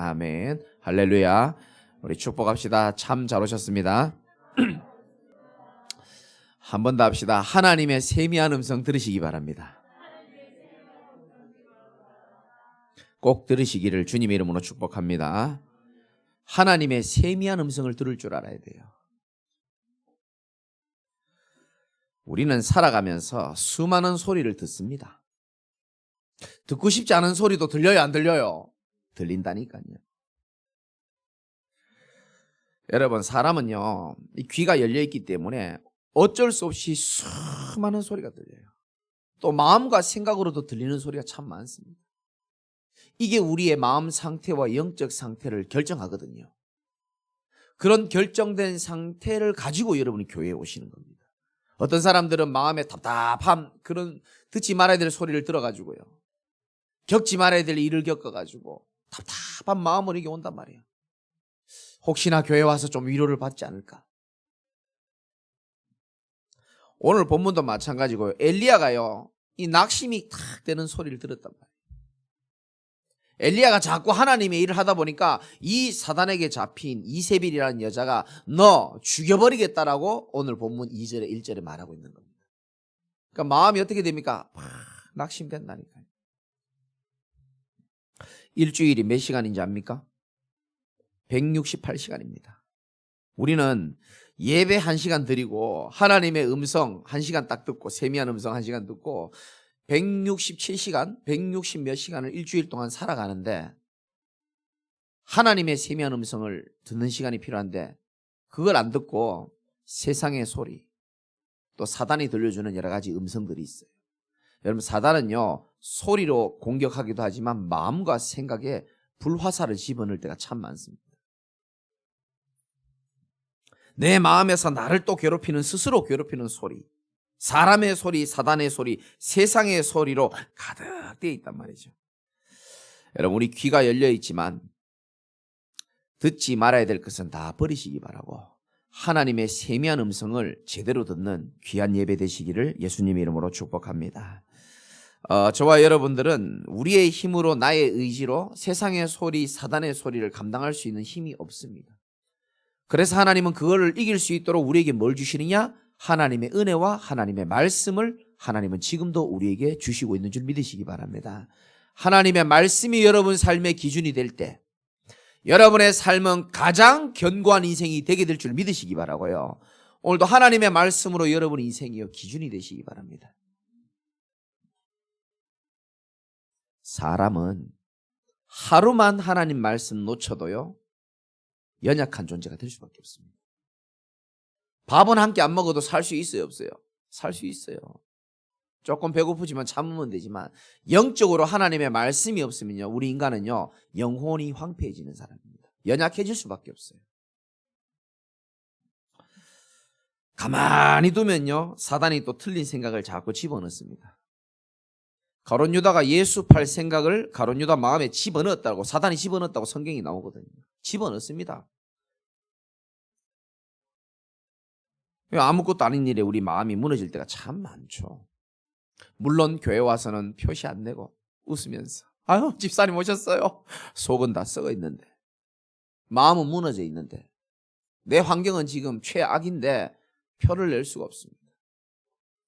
아멘. 할렐루야. 우리 축복합시다. 참 잘 오셨습니다. 한 번 더 합시다. 하나님의 세미한 음성 들으시기 바랍니다. 꼭 들으시기를 주님의 이름으로 축복합니다. 하나님의 세미한 음성을 들을 줄 알아야 돼요. 우리는 살아가면서 수많은 소리를 듣습니다. 듣고 싶지 않은 소리도 들려요, 안 들려요? 들린다니까요. 여러분, 사람은요, 이 귀가 열려있기 때문에 어쩔 수 없이 수많은 소리가 들려요. 또 마음과 생각으로도 들리는 소리가 참 많습니다. 이게 우리의 마음 상태와 영적 상태를 결정하거든요. 그런 결정된 상태를 가지고 여러분이 교회에 오시는 겁니다. 어떤 사람들은 마음에 답답함, 그런 듣지 말아야 될 소리를 들어가지고요, 겪지 말아야 될 일을 겪어가지고 답답한 마음으로 이게 온단 말이에요. 혹시나 교회 와서 좀 위로를 받지 않을까. 오늘 본문도 마찬가지고요. 엘리야가요, 이 낙심이 탁 되는 소리를 들었단 말이에요. 엘리야가 자꾸 하나님의 일을 하다 보니까 이 사단에게 잡힌 이세벨이라는 여자가 너 죽여버리겠다라고 오늘 본문 2절에 1절에 말하고 있는 겁니다. 그러니까 마음이 어떻게 됩니까? 막 낙심된다니까요. 일주일이 몇 시간인지 압니까? 168시간입니다. 우리는 예배 1시간 드리고 하나님의 음성 1시간 딱 듣고 세미한 음성 1시간 듣고 167시간, 160 몇 시간을 일주일 동안 살아가는데 하나님의 세미한 음성을 듣는 시간이 필요한데 그걸 안 듣고 세상의 소리, 또 사단이 들려주는 여러 가지 음성들이 있어요. 여러분, 사단은요, 소리로 공격하기도 하지만 마음과 생각에 불화살을 집어넣을 때가 참 많습니다. 내 마음에서 나를 또 괴롭히는, 스스로 괴롭히는 소리, 사람의 소리, 사단의 소리, 세상의 소리로 가득 되어 있단 말이죠. 여러분, 우리 귀가 열려 있지만 듣지 말아야 될 것은 다 버리시기 바라고 하나님의 세미한 음성을 제대로 듣는 귀한 예배 되시기를 예수님의 이름으로 축복합니다. 저와 여러분들은 우리의 힘으로, 나의 의지로 세상의 소리, 사단의 소리를 감당할 수 있는 힘이 없습니다. 그래서 하나님은 그거를 이길 수 있도록 우리에게 뭘 주시느냐? 하나님의 은혜와 하나님의 말씀을 하나님은 지금도 우리에게 주시고 있는 줄 믿으시기 바랍니다. 하나님의 말씀이 여러분 삶의 기준이 될 때 여러분의 삶은 가장 견고한 인생이 되게 될 줄 믿으시기 바라고요. 오늘도 하나님의 말씀으로 여러분 인생이요 기준이 되시기 바랍니다. 사람은 하루만 하나님 말씀 놓쳐도요, 연약한 존재가 될 수밖에 없습니다. 밥은 한 끼 안 먹어도 살 수 있어요, 없어요? 살 수 있어요. 조금 배고프지만 참으면 되지만 영적으로 하나님의 말씀이 없으면요, 우리 인간은요 영혼이 황폐해지는 사람입니다. 연약해질 수밖에 없어요. 가만히 두면요 사단이 또 틀린 생각을 자꾸 집어넣습니다. 가룟 유다가 예수 팔 생각을 가룟 유다 마음에 집어넣었다고, 사단이 집어넣었다고 성경이 나오거든요. 집어넣습니다. 아무것도 아닌 일에 우리 마음이 무너질 때가 참 많죠. 물론 교회 와서는 표시 안 내고 웃으면서 아유 집사님 오셨어요. 속은 다 썩어 있는데, 마음은 무너져 있는데, 내 환경은 지금 최악인데 표를 낼 수가 없습니다.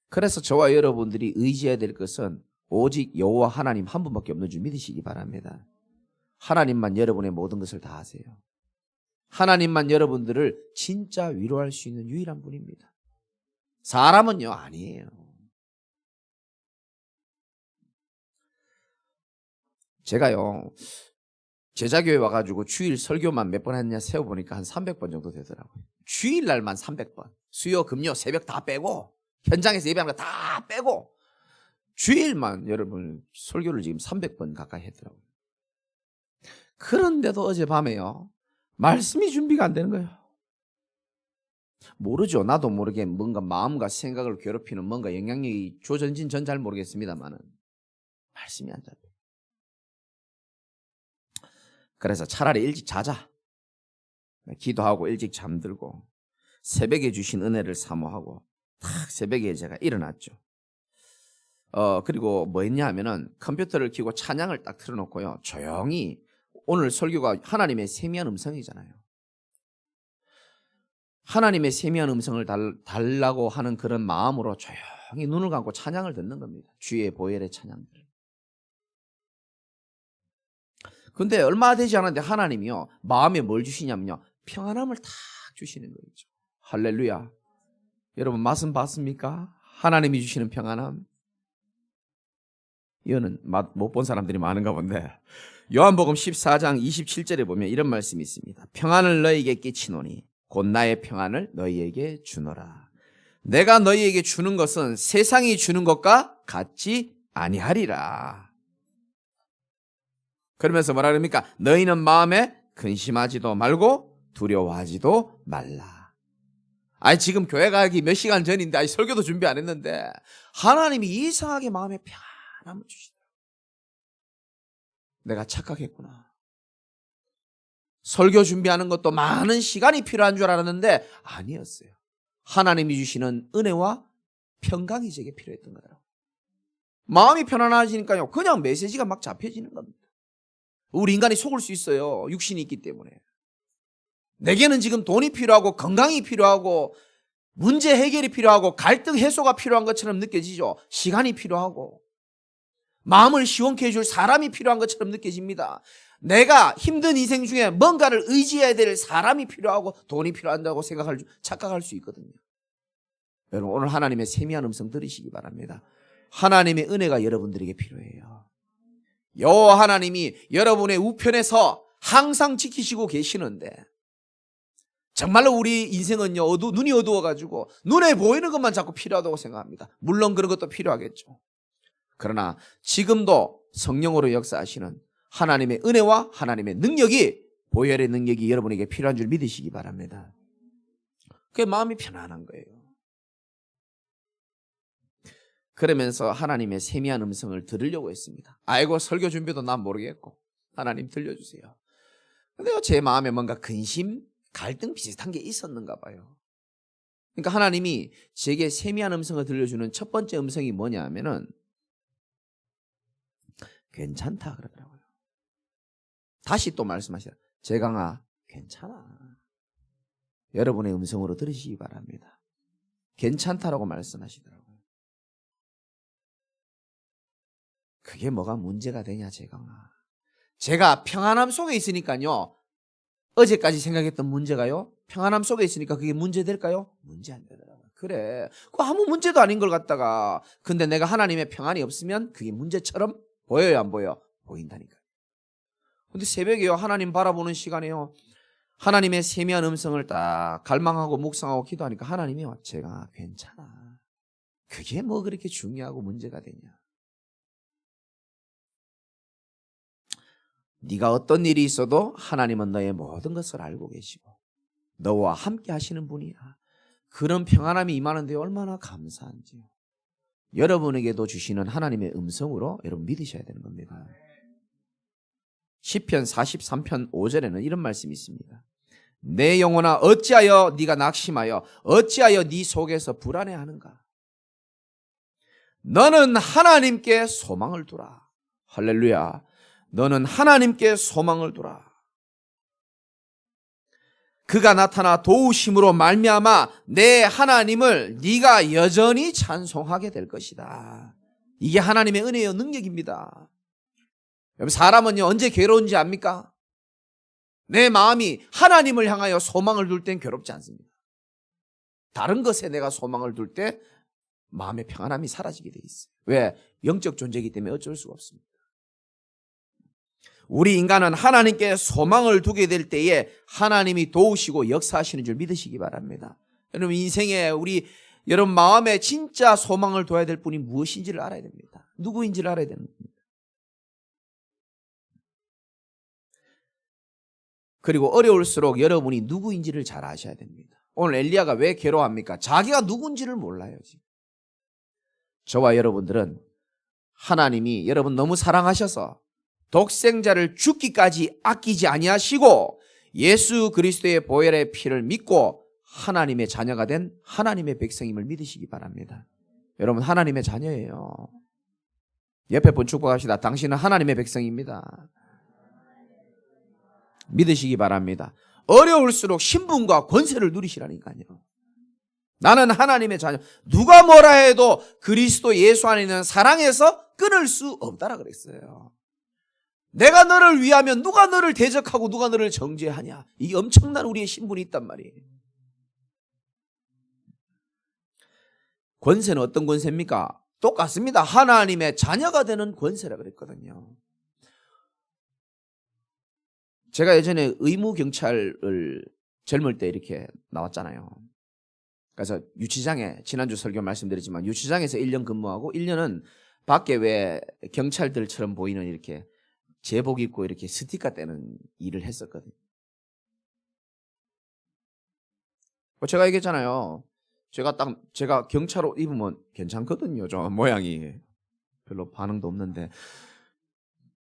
그래서 저와 여러분들이 의지해야 될 것은 오직 여호와 하나님 한 분밖에 없는 줄 믿으시기 바랍니다. 하나님만 여러분의 모든 것을 다 아세요. 하나님만 여러분들을 진짜 위로할 수 있는 유일한 분입니다. 사람은요 아니에요. 제가요 제자교회 와가지고 주일 설교만 몇 번 했냐 세어보니까 한 300번 정도 되더라고요. 주일날만 300번, 수요 금요 새벽 다 빼고 현장에서 예배하는 거 다 빼고 주일만 여러분 설교를 지금 300번 가까이 했더라고요. 그런데도 어젯밤에요 말씀이 준비가 안 되는 거예요. 모르죠. 나도 모르게 뭔가 마음과 생각을 괴롭히는 뭔가 영향력이 주어졌는지는 전 잘 모르겠습니다만은 말씀이 안 잡혀요. 그래서 차라리 일찍 자자, 기도하고 일찍 잠들고 새벽에 주신 은혜를 사모하고 딱 새벽에 제가 일어났죠. 그리고 뭐 했냐 하면은 컴퓨터를 켜고 찬양을 딱 틀어놓고요 조용히 오늘 설교가 하나님의 세미한 음성이잖아요. 하나님의 세미한 음성을 달라고 하는 그런 마음으로 조용히 눈을 감고 찬양을 듣는 겁니다. 주의 보혈의 찬양들. 근데 얼마 되지 않았는데 하나님이요, 마음에 뭘 주시냐면요, 평안함을 탁 주시는 거죠. 할렐루야. 여러분 맛은 봤습니까? 하나님이 주시는 평안함. 이거는 못 본 사람들이 많은가 본데, 요한복음 14장 27절에 보면 이런 말씀이 있습니다. 평안을 너희에게 끼치노니 곧 나의 평안을 너희에게 주노라. 내가 너희에게 주는 것은 세상이 주는 것과 같지 아니하리라. 그러면서 뭐라 그럽니까? 너희는 마음에 근심하지도 말고 두려워하지도 말라. 아니 지금 교회 가기 몇 시간 전인데 아니 설교도 준비 안 했는데 하나님이 이상하게 마음에 평안함을 주시더라고요. 내가 착각했구나. 설교 준비하는 것도 많은 시간이 필요한 줄 알았는데 아니었어요. 하나님이 주시는 은혜와 평강이 제게 필요했던 거더라고요. 마음이 편안해지니까요, 그냥 메시지가 막 잡혀지는 겁니다. 우리 인간이 속을 수 있어요. 육신이 있기 때문에. 내게는 지금 돈이 필요하고 건강이 필요하고 문제 해결이 필요하고 갈등 해소가 필요한 것처럼 느껴지죠. 시간이 필요하고 마음을 시원케 해줄 사람이 필요한 것처럼 느껴집니다. 내가 힘든 인생 중에 뭔가를 의지해야 될 사람이 필요하고 돈이 필요한다고 착각할 수 있거든요. 여러분 오늘 하나님의 세미한 음성 들으시기 바랍니다. 하나님의 은혜가 여러분들에게 필요해요. 여호와 하나님이 여러분의 우편에서 항상 지키시고 계시는데 정말로 우리 인생은요, 눈이 어두워가지고 눈에 보이는 것만 자꾸 필요하다고 생각합니다. 물론 그런 것도 필요하겠죠. 그러나 지금도 성령으로 역사하시는 하나님의 은혜와 하나님의 능력이, 보혈의 능력이 여러분에게 필요한 줄 믿으시기 바랍니다. 그게 마음이 편안한 거예요. 그러면서 하나님의 세미한 음성을 들으려고 했습니다. 아이고 설교 준비도 난 모르겠고 하나님 들려주세요. 근데 제 마음에 뭔가 근심, 갈등 비슷한 게 있었는가 봐요. 그러니까 하나님이 제게 세미한 음성을 들려주는 첫 번째 음성이 뭐냐 하면은 괜찮다 그러더라고요. 다시 또 말씀하시라. 재강아 괜찮아. 여러분의 음성으로 들으시기 바랍니다. 괜찮다라고 말씀하시더라고요. 그게 뭐가 문제가 되냐 재강아. 제가 평안함 속에 있으니까요. 어제까지 생각했던 문제가요. 평안함 속에 있으니까 그게 문제 될까요? 문제 안 되더라고요. 그래. 그 아무 문제도 아닌 걸 갖다가 근데 내가 하나님의 평안이 없으면 그게 문제처럼 보여요 안 보여? 보인다니까요. 근데 새벽에요. 하나님 바라보는 시간에요. 하나님의 세미한 음성을 딱 갈망하고 묵상하고 기도하니까 하나님이요. 제가 괜찮아. 그게 뭐 그렇게 중요하고 문제가 되냐. 네가 어떤 일이 있어도 하나님은 너의 모든 것을 알고 계시고 너와 함께 하시는 분이야. 그런 평안함이 임하는데 얼마나 감사한지요. 여러분에게도 주시는 하나님의 음성으로 여러분 믿으셔야 되는 겁니다. 시편 43편 5절에는 이런 말씀이 있습니다. 내 영혼아 어찌하여 네가 낙심하여 어찌하여 네 속에서 불안해하는가. 너는 하나님께 소망을 두라. 할렐루야. 너는 하나님께 소망을 두라. 그가 나타나 도우심으로 말미암아 내 하나님을 네가 여전히 찬송하게 될 것이다. 이게 하나님의 은혜의 능력입니다. 여러분 사람은요 언제 괴로운지 압니까? 내 마음이 하나님을 향하여 소망을 둘 땐 괴롭지 않습니다. 다른 것에 내가 소망을 둘 때 마음의 평안함이 사라지게 돼 있어요. 왜? 영적 존재이기 때문에 어쩔 수가 없습니다. 우리 인간은 하나님께 소망을 두게 될 때에 하나님이 도우시고 역사하시는 줄 믿으시기 바랍니다. 여러분 인생에 여러분 마음에 진짜 소망을 둬야 될 분이 무엇인지를 알아야 됩니다. 누구인지를 알아야 됩니다. 그리고 어려울수록 여러분이 누구인지를 잘 아셔야 됩니다. 오늘 엘리야가 왜 괴로워합니까? 자기가 누군지를 몰라요. 지금. 저와 여러분들은 하나님이 여러분 너무 사랑하셔서 독생자를 죽기까지 아끼지 아니하시고 예수 그리스도의 보혈의 피를 믿고 하나님의 자녀가 된 하나님의 백성임을 믿으시기 바랍니다. 여러분 하나님의 자녀예요. 옆에 분 축복합시다. 당신은 하나님의 백성입니다. 믿으시기 바랍니다. 어려울수록 신분과 권세를 누리시라니까요. 나는 하나님의 자녀. 누가 뭐라 해도 그리스도 예수 안에 있는 사랑에서 끊을 수 없다라 그랬어요. 내가 너를 위하면 누가 너를 대적하고 누가 너를 정죄하냐. 이게 엄청난 우리의 신분이 있단 말이에요. 권세는 어떤 권세입니까? 똑같습니다. 하나님의 자녀가 되는 권세라 그랬거든요. 제가 예전에 의무경찰을 젊을 때 이렇게 나왔잖아요. 그래서 유치장에, 지난주 설교 말씀드렸지만 유치장에서 1년 근무하고 1년은 밖에 왜 경찰들처럼 보이는 이렇게 제복 입고 이렇게 스티커 떼는 일을 했었거든요. 제가 얘기했잖아요. 제가 경찰 옷 입으면 괜찮거든요. 좀 모양이 별로 반응도 없는데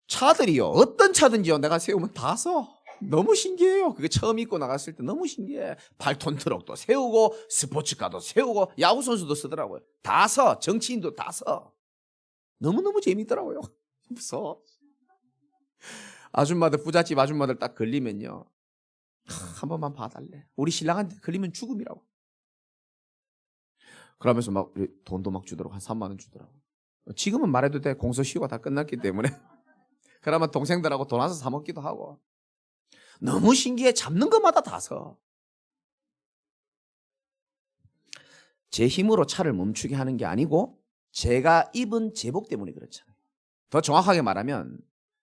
차들이요. 어떤 차든지요. 내가 세우면 다 서. 너무 신기해요. 그게 처음 입고 나갔을 때 너무 신기해. 8톤 트럭도 세우고 스포츠카도 세우고 야구선수도 쓰더라고요. 다 서. 정치인도 다 서. 너무너무 재밌더라고요. 무서워. 아줌마들, 부잣집 아줌마들 딱 걸리면요. 한 번만 봐달래. 우리 신랑한테 걸리면 죽음이라고. 그러면서 막 돈도 막 주더라고. 한 3만 원 주더라고. 지금은 말해도 돼. 공소시효가 다 끝났기 때문에. 그러면 동생들하고 돈 와서 사 먹기도 하고. 너무 신기해. 잡는 것마다 다 서. 제 힘으로 차를 멈추게 하는 게 아니고 제가 입은 제복 때문에 그렇잖아요. 더 정확하게 말하면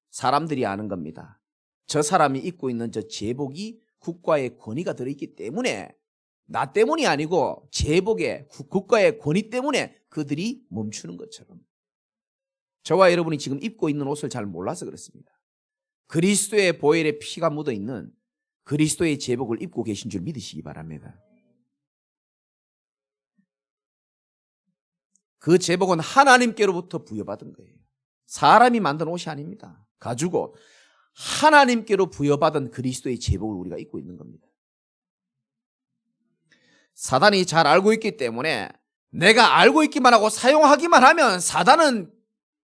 사람들이 아는 겁니다. 저 사람이 입고 있는 저 제복이 국가의 권위가 들어있기 때문에, 나 때문이 아니고 제복에 국가의 권위 때문에 그들이 멈추는 것처럼 저와 여러분이 지금 입고 있는 옷을 잘 몰라서 그렇습니다. 그리스도의 보혈에 피가 묻어있는 그리스도의 제복을 입고 계신 줄 믿으시기 바랍니다. 그 제복은 하나님께로부터 부여받은 거예요. 사람이 만든 옷이 아닙니다. 가죽옷. 하나님께로 부여받은 그리스도의 제복을 우리가 입고 있는 겁니다. 사단이 잘 알고 있기 때문에 내가 알고 있기만 하고 사용하기만 하면 사단은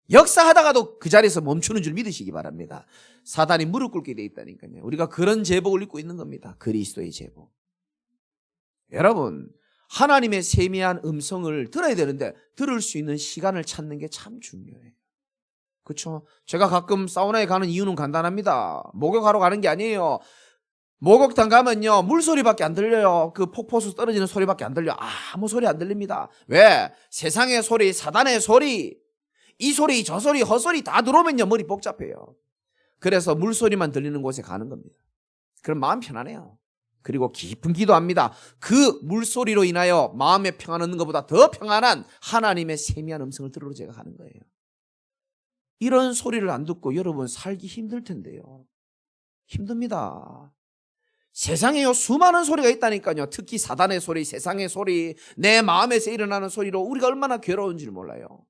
역사하다가도 그 자리에서 멈추는 줄 믿으시기 바랍니다. 사단이 무릎 꿇게 돼 있다니까요. 우리가 그런 제복을 입고 있는 겁니다. 그리스도의 제복. 여러분, 하나님의 세미한 음성을 들어야 되는데 들을 수 있는 시간을 찾는 게 참 중요해요. 그렇죠? 제가 가끔 사우나에 가는 이유는 간단합니다. 목욕하러 가는 게 아니에요. 목욕탕 가면요, 물소리밖에 안 들려요. 그 폭포수 떨어지는 소리밖에 안 들려요. 아무 소리 안 들립니다. 왜? 세상의 소리, 사단의 소리, 이 소리, 저 소리, 헛소리 다 들어오면요 머리 복잡해요. 그래서 물소리만 들리는 곳에 가는 겁니다. 그럼 마음 편안해요. 그리고 깊은 기도합니다. 그 물소리로 인하여 마음에 평안 얻는 것보다 더 평안한 하나님의 세미한 음성을 들으러 제가 가는 거예요. 이런 소리를 안 듣고 여러분 살기 힘들 텐데요. 힘듭니다. 세상에요 수많은 소리가 있다니까요. 특히 사단의 소리, 세상의 소리, 내 마음에서 일어나는 소리로 우리가 얼마나 괴로운지 몰라요.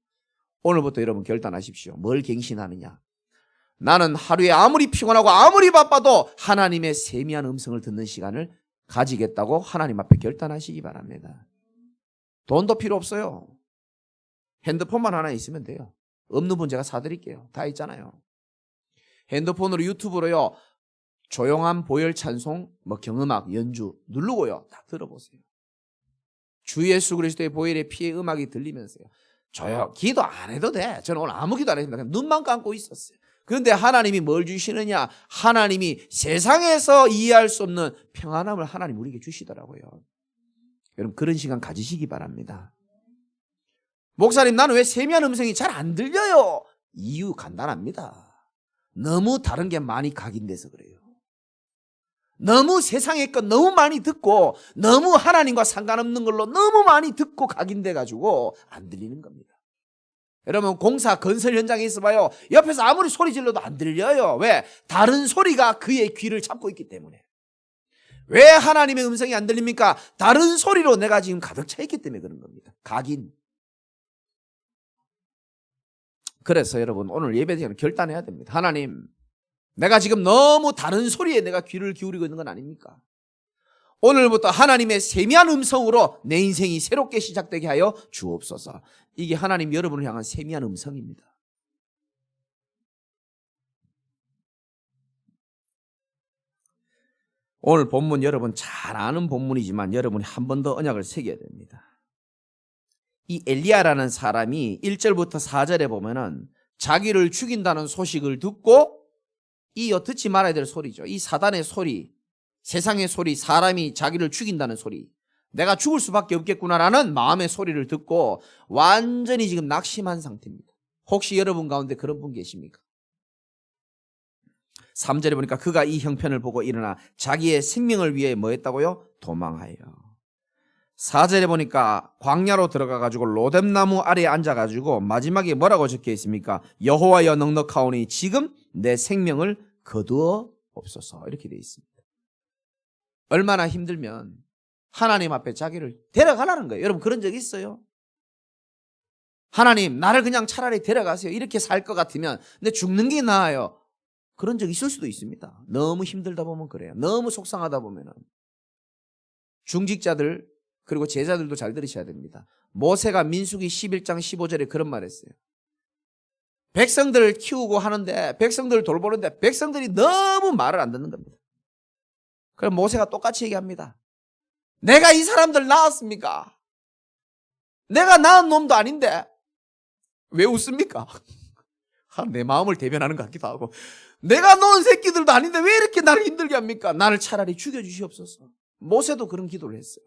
오늘부터 여러분 결단하십시오. 뭘 갱신하느냐. 나는 하루에 아무리 피곤하고 아무리 바빠도 하나님의 세미한 음성을 듣는 시간을 가지겠다고 하나님 앞에 결단하시기 바랍니다. 돈도 필요 없어요. 핸드폰만 하나 있으면 돼요. 없는 분 제가 사드릴게요. 다 있잖아요. 핸드폰으로 유튜브로요 조용한 보혈 찬송, 경음악, 연주 누르고요 딱 들어보세요. 주 예수 그리스도의 보혈의 피의 음악이 들리면서요 기도 안 해도 돼. 저는 오늘 아무 기도 안 했습니다. 그냥 눈만 감고 있었어요. 그런데 하나님이 뭘 주시느냐? 하나님이 세상에서 이해할 수 없는 평안함을 하나님 우리에게 주시더라고요. 여러분 그런 시간 가지시기 바랍니다. 목사님, 나는 왜 세미한 음성이 잘 안 들려요? 이유 간단합니다. 너무 다른 게 많이 각인돼서 그래요. 너무 세상의 것 너무 많이 듣고 너무 하나님과 상관없는 걸로 너무 많이 듣고 각인돼 가지고 안 들리는 겁니다. 여러분 공사 건설 현장에 있어봐요. 옆에서 아무리 소리 질러도 안 들려요. 왜? 다른 소리가 그의 귀를 잡고 있기 때문에. 왜 하나님의 음성이 안 들립니까? 다른 소리로 내가 지금 가득 차 있기 때문에 그런 겁니다. 각인. 그래서 여러분 오늘 예배 시간에 결단해야 됩니다. 하나님, 내가 지금 너무 다른 소리에 내가 귀를 기울이고 있는 건 아닙니까? 오늘부터 하나님의 세미한 음성으로 내 인생이 새롭게 시작되게 하여 주옵소서. 이게 하나님 여러분을 향한 세미한 음성입니다. 오늘 본문 여러분 잘 아는 본문이지만 여러분이 한 번 더 언약을 새겨야 됩니다. 이 엘리야라는 사람이 1절부터 4절에 보면은 자기를 죽인다는 소식을 듣고 듣지 말아야 될 소리죠. 이 사단의 소리, 세상의 소리, 사람이 자기를 죽인다는 소리, 내가 죽을 수밖에 없겠구나라는 마음의 소리를 듣고 완전히 지금 낙심한 상태입니다. 혹시 여러분 가운데 그런 분 계십니까? 3절에 보니까 그가 이 형편을 보고 일어나 자기의 생명을 위해 뭐 했다고요? 도망하여. 4절에 보니까 광야로 들어가가지고 로뎀나무 아래에 앉아가지고 마지막에 뭐라고 적혀 있습니까? 여호와여 넉넉하오니 지금 내 생명을 거두어 없소서, 이렇게 되어 있습니다. 얼마나 힘들면 하나님 앞에 자기를 데려가라는 거예요. 여러분 그런 적 있어요? 하나님 나를 그냥 차라리 데려가세요. 이렇게 살 것 같으면 근데 죽는 게 나아요. 그런 적 있을 수도 있습니다. 너무 힘들다 보면 그래요. 너무 속상하다 보면은. 중직자들 그리고 제자들도 잘 들으셔야 됩니다. 모세가 민수기 11장 15절에 그런 말 했어요. 백성들을 키우고 하는데, 백성들을 돌보는데 백성들이 너무 말을 안 듣는 겁니다. 그럼 모세가 똑같이 얘기합니다. 내가 이 사람들 낳았습니까? 내가 낳은 놈도 아닌데 왜 웃습니까? 내 마음을 대변하는 것 같기도 하고, 내가 놓은 새끼들도 아닌데 왜 이렇게 나를 힘들게 합니까? 나를 차라리 죽여주시옵소서. 모세도 그런 기도를 했어요.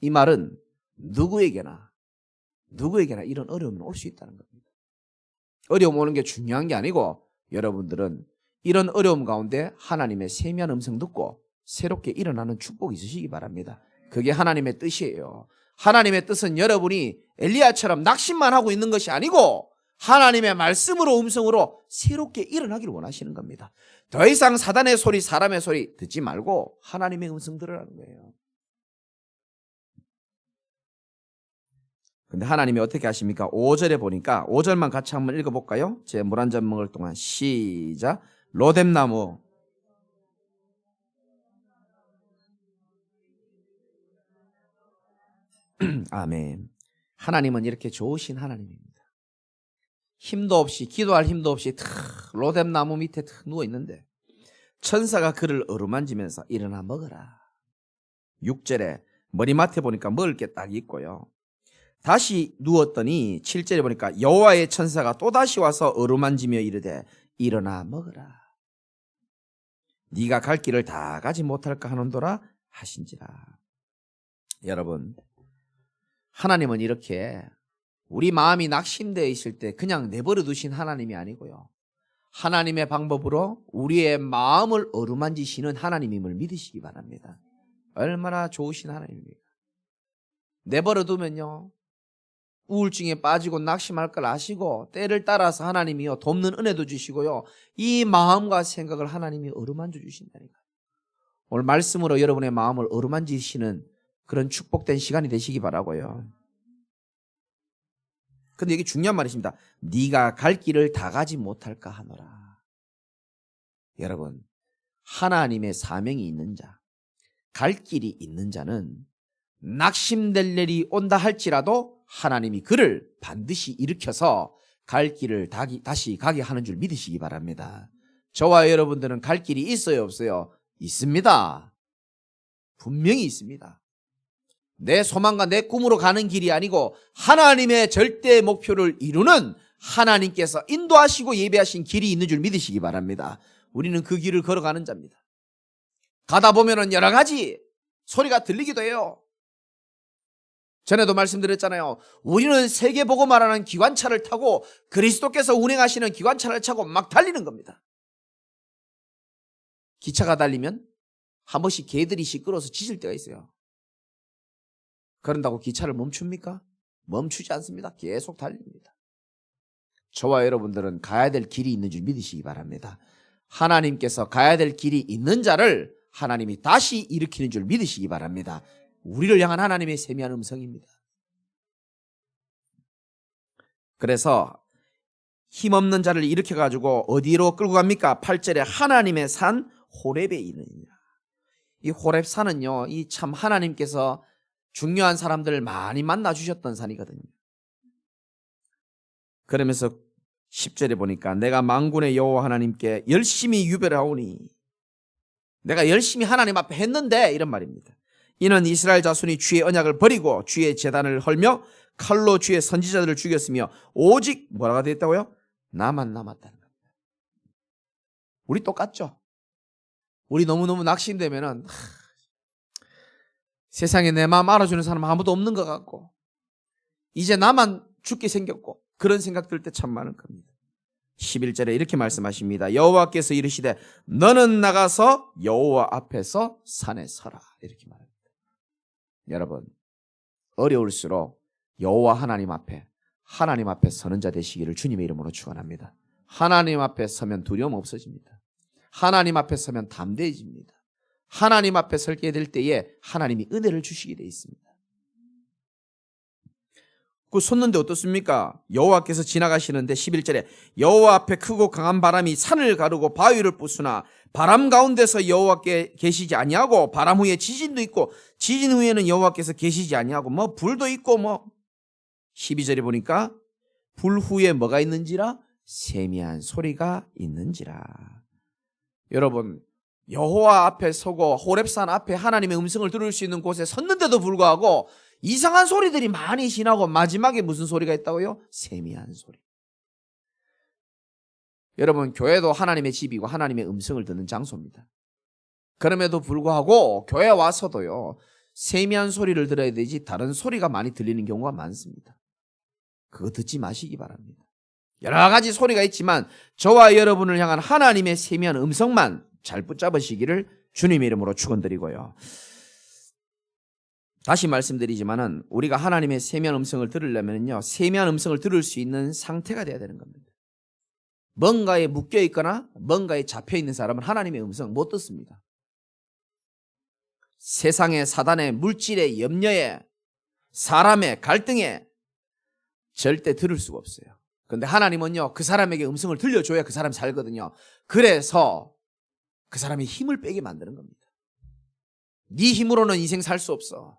이 말은 누구에게나 이런 어려움이 올 수 있다는 겁니다. 어려움 오는 게 중요한 게 아니고 여러분들은 이런 어려움 가운데 하나님의 세미한 음성 듣고 새롭게 일어나는 축복이 있으시기 바랍니다. 그게 하나님의 뜻이에요. 하나님의 뜻은 여러분이 엘리야처럼 낙심만 하고 있는 것이 아니고 하나님의 말씀으로 음성으로 새롭게 일어나기를 원하시는 겁니다. 더 이상 사단의 소리, 사람의 소리 듣지 말고 하나님의 음성 들으라는 거예요. 근데 하나님이 어떻게 하십니까? 5절에 보니까 5절만 같이 한번 읽어볼까요? 제 물 한 잔 먹을 동안 시작. 로뎀나무 아멘. 하나님은 이렇게 좋으신 하나님입니다. 힘도 없이, 기도할 힘도 없이 로뎀나무 밑에 누워 있는데 천사가 그를 어루만지면서 일어나 먹어라. 6절에 머리맡에 보니까 먹을 게 딱 있고요. 다시 누웠더니 7절에 보니까 여호와의 천사가 또다시 와서 어루만지며 이르되 일어나 먹어라. 네가 갈 길을 다 가지 못할까 하는도라 하신지라. 여러분, 하나님은 이렇게 우리 마음이 낙심되어 있을 때 그냥 내버려 두신 하나님이 아니고요. 하나님의 방법으로 우리의 마음을 어루만지시는 하나님임을 믿으시기 바랍니다. 얼마나 좋으신 하나님입니까? 내버려 두면요, 우울증에 빠지고 낙심할 걸 아시고 때를 따라서 하나님이요 돕는 은혜도 주시고요, 이 마음과 생각을 하나님이 어루만져 주신다니까. 오늘 말씀으로 여러분의 마음을 어루만지시는 그런 축복된 시간이 되시기 바라고요. 근데 이게 중요한 말이십니다. 네가 갈 길을 다 가지 못할까 하노라. 여러분, 하나님의 사명이 있는 자, 갈 길이 있는 자는 낙심될 일이 온다 할지라도 하나님이 그를 반드시 일으켜서 갈 길을 다시 가게 하는 줄 믿으시기 바랍니다. 저와 여러분들은 갈 길이 있어요, 없어요? 있습니다. 분명히 있습니다. 내 소망과 내 꿈으로 가는 길이 아니고 하나님의 절대 목표를 이루는 하나님께서 인도하시고 예배하신 길이 있는 줄 믿으시기 바랍니다. 우리는 그 길을 걸어가는 자입니다. 가다 보면은 여러 가지 소리가 들리기도 해요. 전에도 말씀드렸잖아요. 우리는 세계복음화라는 기관차를 타고 그리스도께서 운행하시는 기관차를 타고 막 달리는 겁니다. 기차가 달리면 한 번씩 개들이 시끄러워서 짖을 때가 있어요. 그런다고 기차를 멈춥니까? 멈추지 않습니다. 계속 달립니다. 저와 여러분들은 가야 될 길이 있는 줄 믿으시기 바랍니다. 하나님께서 가야 될 길이 있는 자를 하나님이 다시 일으키는 줄 믿으시기 바랍니다. 우리를 향한 하나님의 세미한 음성입니다. 그래서 힘없는 자를 일으켜가지고 어디로 끌고 갑니까? 8절에 하나님의 산 호렙에 이르니라. 이 호렙산은요, 이 참 하나님께서 중요한 사람들을 많이 만나주셨던 산이거든요. 그러면서 10절에 보니까 내가 만군의 여호와 하나님께 열심히 유별하오니 내가 열심히 하나님 앞에 했는데 이런 말입니다. 이는 이스라엘 자손이 주의 언약을 버리고 주의 제단을 헐며 칼로 주의 선지자들을 죽였으며 오직 뭐라가 됐다고요? 나만 남았다는 겁니다. 우리 똑같죠? 우리 너무너무 낙심되면은 세상에 내 마음 알아주는 사람 아무도 없는 것 같고 이제 나만 죽게 생겼고 그런 생각 들 때 참 많을 겁니다. 11절에 이렇게 말씀하십니다. 여호와께서 이르시되 너는 나가서 여호와 앞에서 산에 서라. 이렇게 말합니다. 여러분, 어려울수록 여호와 하나님 앞에 서는 자 되시기를 주님의 이름으로 축원합니다. 하나님 앞에 서면 두려움 없어집니다. 하나님 앞에 서면 담대해집니다. 하나님 앞에 설게 될 때에 하나님이 은혜를 주시게 되어 있습니다. 그 섰는데 어떻습니까? 여호와께서 지나가시는데 11절에 여호와 앞에 크고 강한 바람이 산을 가르고 바위를 부수나 바람 가운데서 여호와께 계시지 아니하고 바람 후에 지진도 있고 지진 후에는 여호와께서 계시지 아니하고 뭐 불도 있고 뭐 12절에 보니까 불 후에 뭐가 있는지라 세미한 소리가 있는지라. 여러분, 여호와 앞에 서고 호렙산 앞에 하나님의 음성을 들을 수 있는 곳에 섰는데도 불구하고 이상한 소리들이 많이 지나고 마지막에 무슨 소리가 있다고요? 세미한 소리. 여러분, 교회도 하나님의 집이고 하나님의 음성을 듣는 장소입니다. 그럼에도 불구하고 교회 와서도요, 세미한 소리를 들어야 되지 다른 소리가 많이 들리는 경우가 많습니다. 그거 듣지 마시기 바랍니다. 여러 가지 소리가 있지만 저와 여러분을 향한 하나님의 세미한 음성만 잘 붙잡으시기를 주님의 이름으로 축원드리고요. 다시 말씀드리지만은 우리가 하나님의 세미한 음성을 들으려면요, 세미한 음성을 들을 수 있는 상태가 돼야 되는 겁니다. 뭔가에 묶여 있거나 뭔가에 잡혀 있는 사람은 하나님의 음성 못 듣습니다. 세상의 사단의 물질의 염려에 사람의 갈등에 절대 들을 수가 없어요. 그런데 하나님은요, 그 사람에게 음성을 들려줘야 그 사람이 살거든요. 그래서 그 사람이 힘을 빼게 만드는 겁니다. 네 힘으로는 인생 살 수 없어.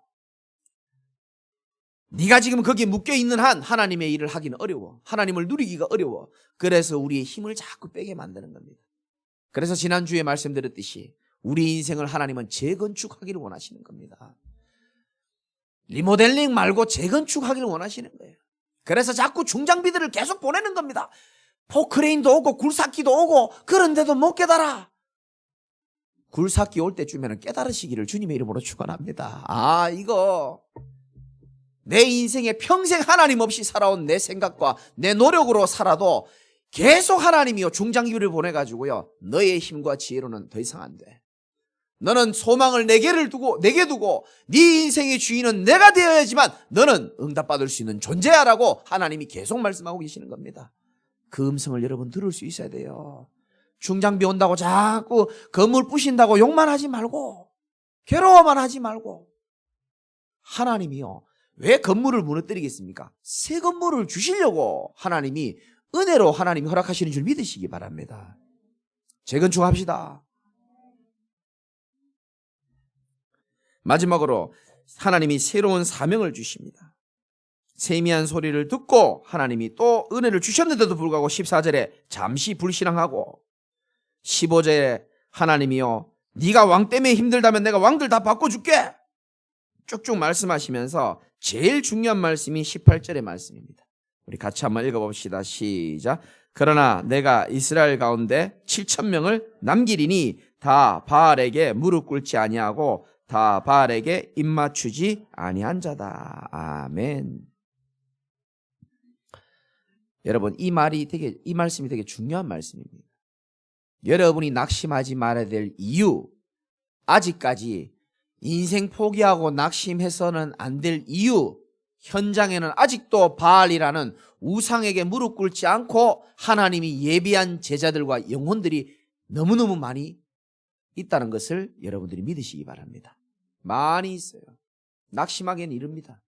네가 지금 거기에 묶여있는 한 하나님의 일을 하기는 어려워. 하나님을 누리기가 어려워. 그래서 우리의 힘을 자꾸 빼게 만드는 겁니다. 그래서 지난주에 말씀드렸듯이 우리 인생을 하나님은 재건축하기를 원하시는 겁니다. 리모델링 말고 재건축하기를 원하시는 거예요. 그래서 자꾸 중장비들을 계속 보내는 겁니다. 포크레인도 오고 굴삭기도 오고 그런데도 못 깨달아. 굴삭기 올 때쯤에는 깨달으시기를 주님의 이름으로 축원합니다. 이거 내 인생에 평생 하나님 없이 살아온 내 생각과 내 노력으로 살아도 계속 하나님이요 중장비를 보내가지고요 너의 힘과 지혜로는 더 이상 안 돼. 너는 소망을 내게 두고 네 인생의 주인은 내가 되어야지만 너는 응답받을 수 있는 존재야라고 하나님이 계속 말씀하고 계시는 겁니다. 그 음성을 여러분 들을 수 있어야 돼요. 중장비 온다고 자꾸 건물 부신다고 욕만 하지 말고 괴로워만 하지 말고 하나님이요 왜 건물을 무너뜨리겠습니까? 새 건물을 주시려고 하나님이 은혜로 하나님이 허락하시는 줄 믿으시기 바랍니다. 재건축합시다. 마지막으로 하나님이 새로운 사명을 주십니다. 세미한 소리를 듣고 하나님이 또 은혜를 주셨는데도 불구하고 14절에 잠시 불신앙하고 15절에 하나님이요 네가 왕 때문에 힘들다면 내가 왕들 다 바꿔줄게 쭉쭉 말씀하시면서 제일 중요한 말씀이 18절의 말씀입니다. 우리 같이 한번 읽어봅시다. 시작. 그러나 내가 이스라엘 가운데 7,000명을 남기리니 다 바알에게 무릎 꿇지 아니하고 다 바알에게 입맞추지 아니한 자다. 아멘. 여러분 이 말씀이 되게 중요한 말씀입니다. 여러분이 낙심하지 말아야 될 이유, 아직까지 인생 포기하고 낙심해서는 안 될 이유, 현장에는 아직도 바알이라는 우상에게 무릎 꿇지 않고 하나님이 예비한 제자들과 영혼들이 너무너무 많이 있다는 것을 여러분들이 믿으시기 바랍니다. 많이 있어요. 낙심하기엔 이릅니다.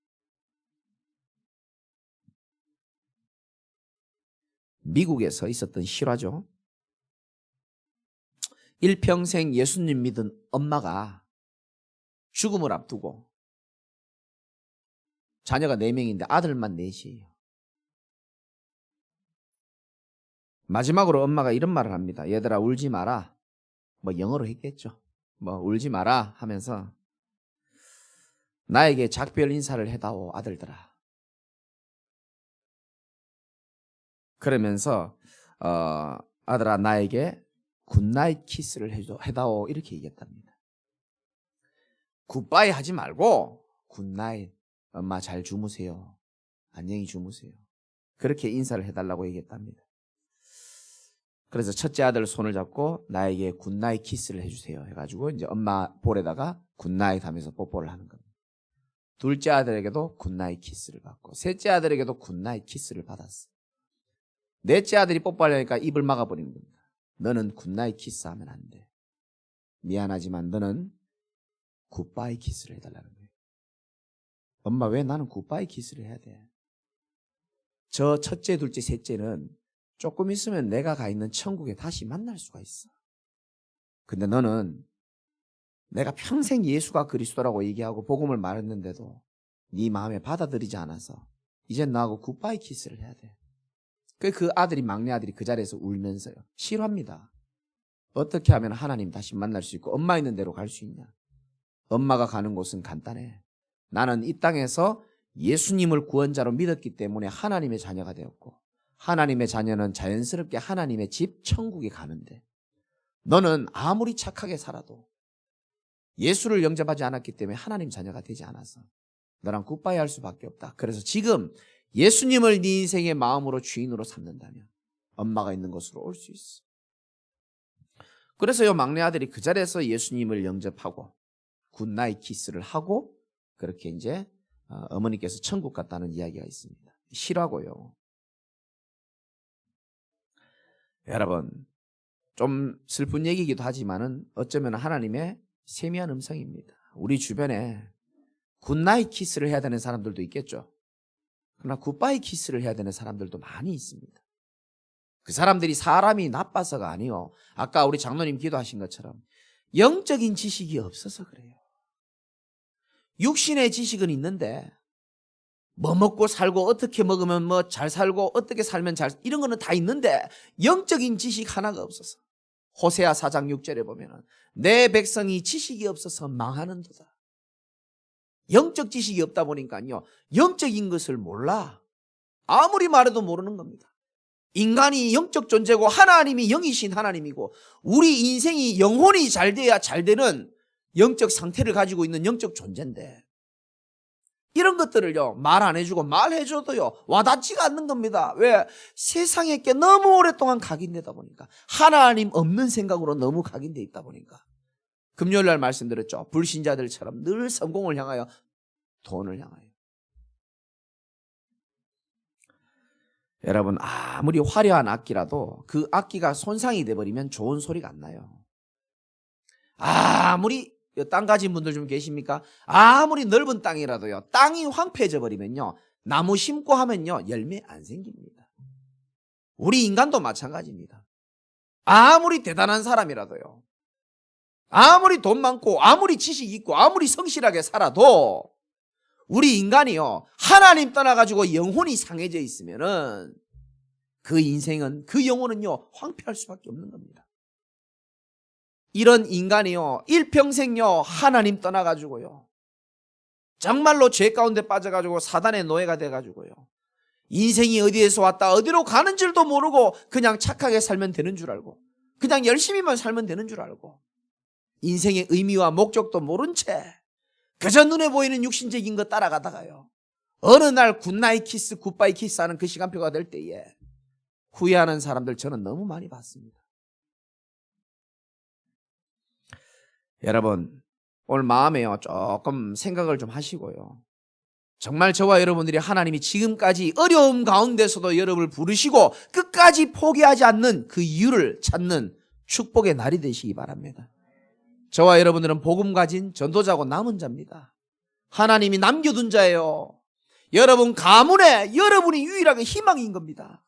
미국에서 있었던 실화죠. 일평생 예수님 믿은 엄마가 죽음을 앞두고 자녀가 4명인데 아들만 4이에요. 마지막으로 엄마가 이런 말을 합니다. 얘들아 울지 마라. 뭐 영어로 했겠죠. 뭐 울지 마라 하면서 나에게 작별 인사를 해다오 아들들아. 그러면서 아들아 나에게 굿나잇 키스를 해다오 이렇게 얘기했답니다. 굿바이 하지 말고 굿나잇, 엄마 잘 주무세요, 안녕히 주무세요, 그렇게 인사를 해달라고 얘기했답니다. 그래서 첫째 아들 손을 잡고 나에게 굿나잇 키스를 해주세요 해가지고 이제 엄마 볼에다가 굿나잇 하면서 뽀뽀를 하는 겁니다. 둘째 아들에게도 굿나잇 키스를 받고 셋째 아들에게도 굿나잇 키스를 받았어. 넷째 아들이 뽀뽀하려니까 입을 막아버리는 겁니다. 너는 굿나잇 키스하면 안 돼. 미안하지만 너는 굿바이 키스를 해달라는 거예요. 엄마 왜 나는 굿바이 키스를 해야 돼? 저 첫째, 둘째, 셋째는 조금 있으면 내가 가 있는 천국에 다시 만날 수가 있어. 근데 너는 내가 평생 예수가 그리스도라고 얘기하고 복음을 말했는데도 네 마음에 받아들이지 않아서 이젠 나하고 굿바이 키스를 해야 돼. 그 아들이, 막내 아들이 그 자리에서 울면서요, 싫어합니다. 어떻게 하면 하나님 다시 만날 수 있고 엄마 있는 대로 갈 수 있냐? 엄마가 가는 곳은 간단해. 나는 이 땅에서 예수님을 구원자로 믿었기 때문에 하나님의 자녀가 되었고 하나님의 자녀는 자연스럽게 하나님의 집 천국에 가는데 너는 아무리 착하게 살아도 예수를 영접하지 않았기 때문에 하나님 자녀가 되지 않아서 너랑 굿바이 할 수밖에 없다. 그래서 지금 예수님을 네 인생의 마음으로 주인으로 삼는다면 엄마가 있는 곳으로 올 수 있어. 그래서 이 막내 아들이 그 자리에서 예수님을 영접하고 굿나잇 키스를 하고 그렇게 이제 어머니께서 천국 갔다는 이야기가 있습니다. 실화고요. 여러분, 좀 슬픈 얘기이기도 하지만은 어쩌면 하나님의 세미한 음성입니다. 우리 주변에 굿나잇 키스를 해야 되는 사람들도 있겠죠. 그러나 굿바이 키스를 해야 되는 사람들도 많이 있습니다. 그 사람들이 사람이 나빠서가 아니요, 아까 우리 장로님 기도하신 것처럼 영적인 지식이 없어서 그래요. 육신의 지식은 있는데 뭐 먹고 살고 어떻게 먹으면 뭐 잘 살고 어떻게 살면 잘, 이런 거는 다 있는데 영적인 지식 하나가 없어서. 호세아 4장 6절에 보면은 내 백성이 지식이 없어서 망하는도다. 영적 지식이 없다 보니까요, 영적인 것을 몰라. 아무리 말해도 모르는 겁니다. 인간이 영적 존재고 하나님이 영이신 하나님이고 우리 인생이 영혼이 잘 돼야 잘 되는 영적 상태를 가지고 있는 영적 존재인데 이런 것들을요 말 안 해주고 말해줘도요 와닿지가 않는 겁니다. 왜? 세상에 게 너무 오랫동안 각인되다 보니까, 하나님 없는 생각으로 너무 각인돼 있다 보니까. 금요일날 말씀드렸죠. 불신자들처럼 늘 성공을 향하여, 돈을 향하여. 여러분, 아무리 화려한 악기라도 그 악기가 손상이 돼버리면 좋은 소리가 안 나요. 아무리 땅 가진 분들 좀 계십니까? 아무리 넓은 땅이라도요, 땅이 황폐해져 버리면요, 나무 심고 하면요 열매 안 생깁니다. 우리 인간도 마찬가지입니다. 아무리 대단한 사람이라도요, 아무리 돈 많고 아무리 지식 있고 아무리 성실하게 살아도 우리 인간이요 하나님 떠나가지고 영혼이 상해져 있으면은 그 인생은, 그 영혼은요 황폐할 수밖에 없는 겁니다. 이런 인간이요 일평생요 하나님 떠나가지고요 정말로 죄 가운데 빠져가지고 사단의 노예가 돼가지고요 인생이 어디에서 왔다 어디로 가는 줄도 모르고 그냥 착하게 살면 되는 줄 알고 그냥 열심히만 살면 되는 줄 알고 인생의 의미와 목적도 모른 채 그저 눈에 보이는 육신적인 거 따라가다가요 어느 날 굿나잇 키스, 굿바이 키스 하는 그 시간표가 될 때에 후회하는 사람들 저는 너무 많이 봤습니다. 여러분, 오늘 마음에요 조금 생각을 좀 하시고요, 정말 저와 여러분들이 하나님이 지금까지 어려움 가운데서도 여러분을 부르시고 끝까지 포기하지 않는 그 이유를 찾는 축복의 날이 되시기 바랍니다. 저와 여러분들은 복음 가진 전도자고 남은 자입니다. 하나님이 남겨둔 자예요. 여러분 가문에 여러분이 유일하게 희망인 겁니다.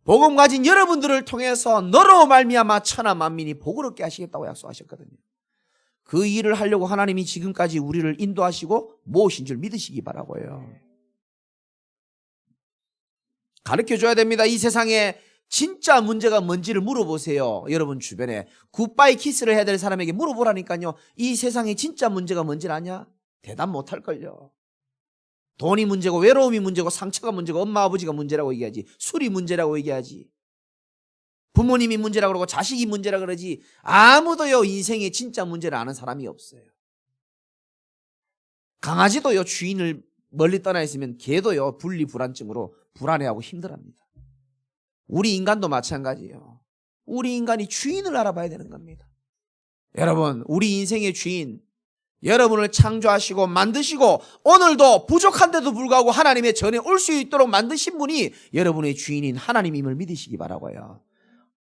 복음 가진 여러분들을 통해서 너로 말미암아 천하 만민이 복을 얻게 하시겠다고 약속하셨거든요. 그 일을 하려고 하나님이 지금까지 우리를 인도하시고 모으신 줄 믿으시기 바라고요. 가르쳐줘야 됩니다. 이 세상에 진짜 문제가 뭔지를 물어보세요. 여러분 주변에 굿바이 키스를 해야 될 사람에게 물어보라니까요. 이 세상에 진짜 문제가 뭔지를 아냐? 대답 못할걸요. 돈이 문제고 외로움이 문제고 상처가 문제고 엄마 아버지가 문제라고 얘기하지. 술이 문제라고 얘기하지. 부모님이 문제라고 그러고 자식이 문제라 그러지. 아무도요 인생의 진짜 문제를 아는 사람이 없어요. 강아지도요 주인을 멀리 떠나 있으면 개도요 분리불안증으로 불안해하고 힘들어합니다. 우리 인간도 마찬가지예요. 우리 인간이 주인을 알아봐야 되는 겁니다. 여러분, 우리 인생의 주인, 여러분을 창조하시고 만드시고 오늘도 부족한데도 불구하고 하나님의 전에 올 수 있도록 만드신 분이 여러분의 주인인 하나님임을 믿으시기 바라고요.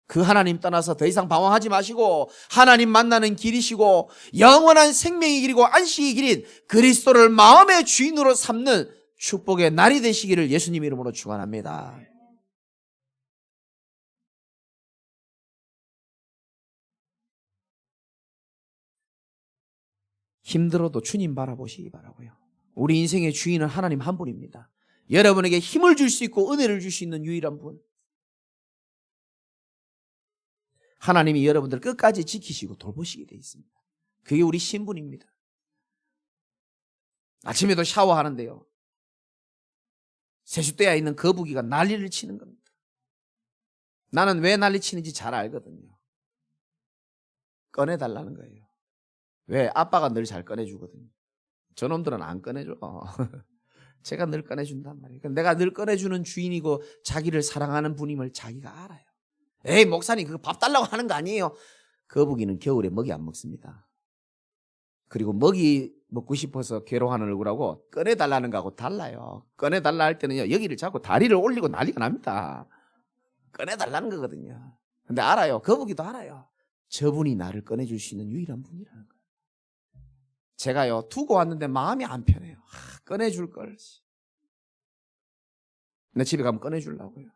그 하나님 떠나서 더 이상 방황하지 마시고 하나님 만나는 길이시고 영원한 생명의 길이고 안식의 길인 그리스도를 마음의 주인으로 삼는 축복의 날이 되시기를 예수님 이름으로 축원합니다. 힘들어도 주님 바라보시기 바라고요. 우리 인생의 주인은 하나님 한 분입니다. 여러분에게 힘을 줄 수 있고 은혜를 줄 수 있는 유일한 분. 하나님이 여러분들 끝까지 지키시고 돌보시게 되어 있습니다. 그게 우리 신분입니다. 아침에도 샤워하는데요. 세숫대야 있는 거북이가 난리를 치는 겁니다. 나는 왜 난리 치는지 잘 알거든요. 꺼내달라는 거예요. 왜? 아빠가 늘 잘 꺼내주거든요. 저놈들은 안 꺼내줘. 제가 늘 꺼내준단 말이에요. 내가 늘 꺼내주는 주인이고 자기를 사랑하는 분임을 자기가 알아요. 에이 목사님 그거 밥 달라고 하는 거 아니에요. 거북이는 겨울에 먹이 안 먹습니다. 그리고 먹이 먹고 싶어서 괴로워하는 얼굴하고 꺼내달라는 거하고 달라요. 꺼내달라 할 때는요 여기를 잡고 다리를 올리고 난리가 납니다. 꺼내달라는 거거든요. 근데 알아요. 거북이도 알아요. 저분이 나를 꺼내줄 수 있는 유일한 분이라는 거예요. 제가요 두고 왔는데 마음이 안 편해요. 꺼내줄 걸. 내 집에 가면 꺼내주려고요.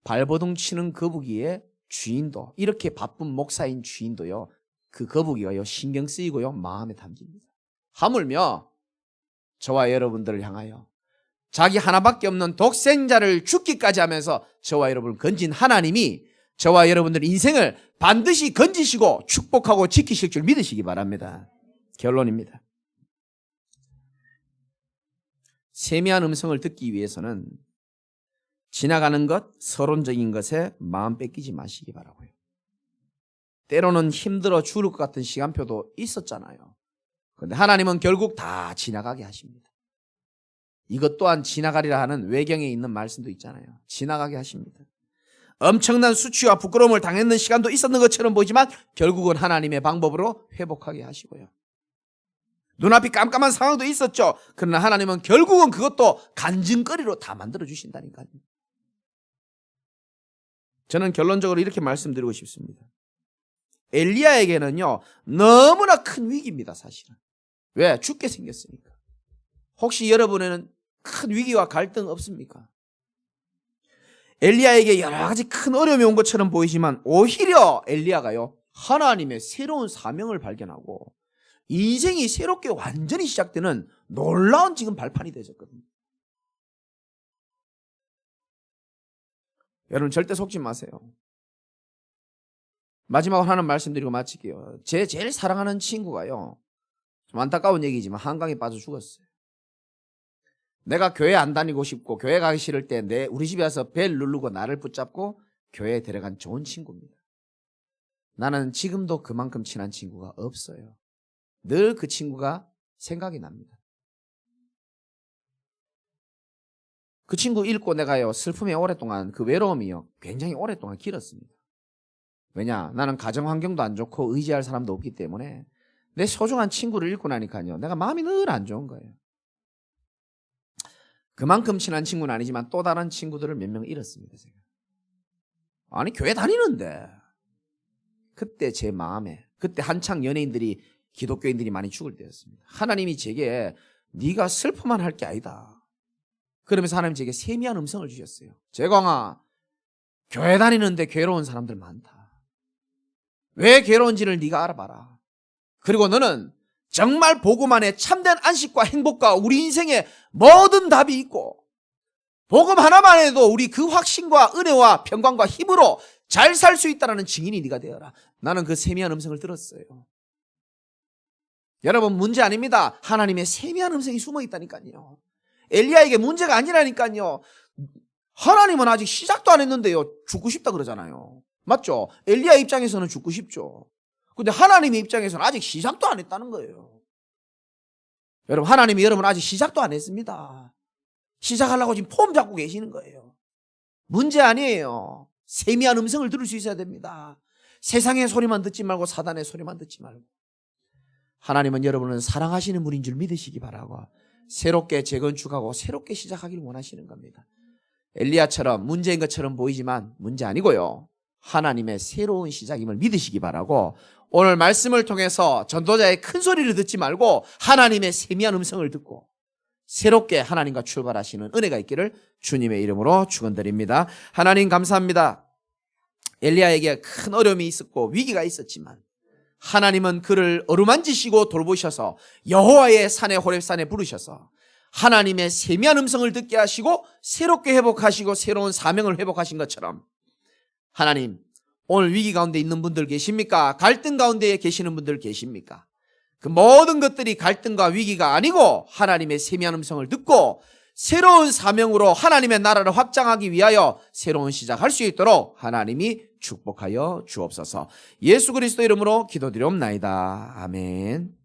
발버둥 치는 거북이의 주인도 이렇게 바쁜 목사인 주인도요 그 거북이가요 신경 쓰이고요 마음에 담깁니다. 하물며 저와 여러분들을 향하여 자기 하나밖에 없는 독생자를 죽기까지 하면서 저와 여러분을 건진 하나님이 저와 여러분들 인생을 반드시 건지시고 축복하고 지키실 줄 믿으시기 바랍니다. 결론입니다. 세미한 음성을 듣기 위해서는 지나가는 것, 서론적인 것에 마음 뺏기지 마시기 바라고요. 때로는 힘들어 죽을 것 같은 시간표도 있었잖아요. 그런데 하나님은 결국 다 지나가게 하십니다. 이것 또한 지나가리라 하는 외경에 있는 말씀도 있잖아요. 지나가게 하십니다. 엄청난 수치와 부끄러움을 당했는 시간도 있었는 것처럼 보이지만 결국은 하나님의 방법으로 회복하게 하시고요. 눈앞이 깜깜한 상황도 있었죠. 그러나 하나님은 결국은 그것도 간증거리로 다 만들어 주신다니까요. 저는 결론적으로 이렇게 말씀드리고 싶습니다. 엘리야에게는요 너무나 큰 위기입니다. 사실은. 왜? 죽게 생겼으니까. 혹시 여러분에는 큰 위기와 갈등 없습니까? 엘리야에게 여러 가지 큰 어려움이 온 것처럼 보이지만 오히려 엘리야가요 하나님의 새로운 사명을 발견하고 인생이 새롭게 완전히 시작되는 놀라운 지금 발판이 되셨거든요. 여러분 절대 속지 마세요. 마지막으로 하나 말씀드리고 마칠게요. 제 제일 사랑하는 친구가요 좀 안타까운 얘기지만 한강에 빠져 죽었어요. 내가 교회 안 다니고 싶고 교회 가기 싫을 때 우리 집에 와서 벨 누르고 나를 붙잡고 교회에 데려간 좋은 친구입니다. 나는 지금도 그만큼 친한 친구가 없어요. 늘 그 친구가 생각이 납니다. 그 친구 읽고 내가요 슬픔이 오랫동안 그 외로움이요 굉장히 오랫동안 길었습니다. 왜냐? 나는 가정 환경도 안 좋고 의지할 사람도 없기 때문에 내 소중한 친구를 읽고 나니까요 내가 마음이 늘 안 좋은 거예요. 그만큼 친한 친구는 아니지만 또 다른 친구들을 몇 명 잃었습니다. 제가. 아니 교회 다니는데 그때 제 마음에 그때 한창 연예인들이 기독교인들이 많이 죽을 때였습니다. 하나님이 제게 네가 슬퍼만 할 게 아니다. 그러면서 하나님 제게 세미한 음성을 주셨어요. 재광아 교회 다니는데 괴로운 사람들 많다. 왜 괴로운지를 네가 알아봐라. 그리고 너는 정말 복음 안에 참된 안식과 행복과 우리 인생의 모든 답이 있고 복음 하나만 해도 우리 그 확신과 은혜와 평강과 힘으로 잘 살 수 있다는 증인이 네가 되어라. 나는 그 세미한 음성을 들었어요. 여러분, 문제 아닙니다. 하나님의 세미한 음성이 숨어 있다니까요. 엘리야에게 문제가 아니라니까요. 하나님은 아직 시작도 안 했는데요, 죽고 싶다 그러잖아요. 맞죠? 엘리야 입장에서는 죽고 싶죠. 근데 하나님의 입장에서는 아직 시작도 안 했다는 거예요. 여러분, 하나님이 여러분 아직 시작도 안 했습니다. 시작하려고 지금 폼 잡고 계시는 거예요. 문제 아니에요. 세미한 음성을 들을 수 있어야 됩니다. 세상의 소리만 듣지 말고 사단의 소리만 듣지 말고. 하나님은 여러분을 사랑하시는 분인 줄 믿으시기 바라고 새롭게 재건축하고 새롭게 시작하기를 원하시는 겁니다. 엘리야처럼 문제인 것처럼 보이지만 문제 아니고요. 하나님의 새로운 시작임을 믿으시기 바라고 오늘 말씀을 통해서 전도자의 큰 소리를 듣지 말고 하나님의 세미한 음성을 듣고 새롭게 하나님과 출발하시는 은혜가 있기를 주님의 이름으로 축원드립니다. 하나님 감사합니다. 엘리야에게 큰 어려움이 있었고 위기가 있었지만 하나님은 그를 어루만지시고 돌보셔서 여호와의 산에 호렙산에 부르셔서 하나님의 세미한 음성을 듣게 하시고 새롭게 회복하시고 새로운 사명을 회복하신 것처럼 하나님, 오늘 위기 가운데 있는 분들 계십니까? 갈등 가운데 계시는 분들 계십니까? 그 모든 것들이 갈등과 위기가 아니고 하나님의 세미한 음성을 듣고 새로운 사명으로 하나님의 나라를 확장하기 위하여 새로운 시작할 수 있도록 하나님이 축복하여 주옵소서. 예수 그리스도 이름으로 기도드리옵나이다. 아멘.